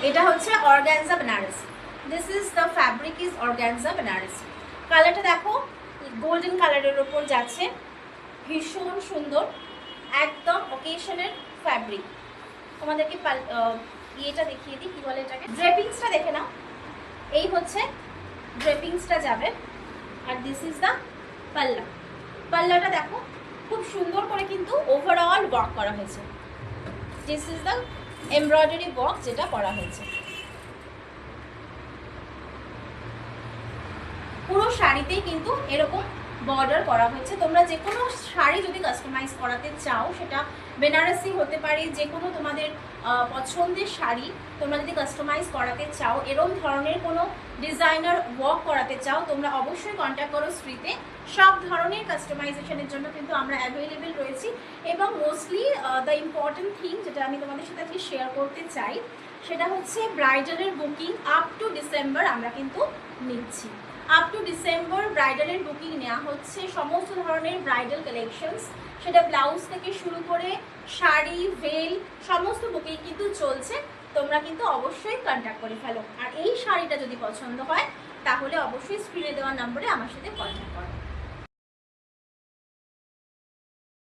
এটা হচ্ছে organza Banarasi. This is the fabric is organza Banarasi. কালারটা দেখো গোল্ডেন কালারের ওপর যাচ্ছে, ভীষণ সুন্দর, একদম অকেশনের ফ্যাব্রিক। তোমাদেরকে ইয়েটা দেখিয়ে দিই, কি বলে এটাকে, ড্রেপিংসটা দেখে নাও। এই হচ্ছে ড্রেপিংসটা যাবে, আর দিস ইজ দ্য পাল্লা। পাল্লাটা দেখো খুব সুন্দর করে কিন্তু ওভারঅল ওয়ার্ক করা হয়েছে। This is the embroidery work যেটা করা হয়েছে। পুরো শাড়িতেই কিন্তু এরকম বর্ডার করা হয়েছে। তোমরা যে কোনো শাড়ি যদি কাস্টমাইজ করাতে চাও, সেটা বেনারসি হতে পারে, যে কোনো তোমাদের পছন্দের শাড়ি তোমরা যদি কাস্টমাইজ করাতে চাও, এরকম ধরনের কোনো ডিজাইনার ওয়ার্ক করাতে চাও, তোমরা অবশ্যই কন্ট্যাক্ট করো শ্রীতে। সব ধরনের কাস্টমাইজেশনের জন্য কিন্তু আমরা অ্যাভেলেবেল রয়েছি। এবং মোস্টলি দ্য ইম্পর্টেন্ট থিং যেটা আমি তোমাদের সাথে আজকে শেয়ার করতে চাই, সেটা হচ্ছে ব্রাইডালের বুকিং আপ টু ডিসেম্বর আমরা কিন্তু নিচ্ছি। আপ টু ডিসেম্বর ব্রাইডালের বুকিং নেওয়া হচ্ছে। সমস্ত ধরনের ব্রাইডাল কালেকশনস, সেটা ব্লাউজ থেকে শুরু করে শাড়ি, ভেল, সমস্ত বুকিং কিন্তু চলছে। তোমরা কিন্তু অবশ্যই কন্ট্যাক্ট করে ফেলো। আর এই শাড়িটা যদি পছন্দ হয় তাহলে অবশ্যই স্ক্রিনে দেওয়া নম্বরে আমার সাথে কন্ট্যাক্ট করো।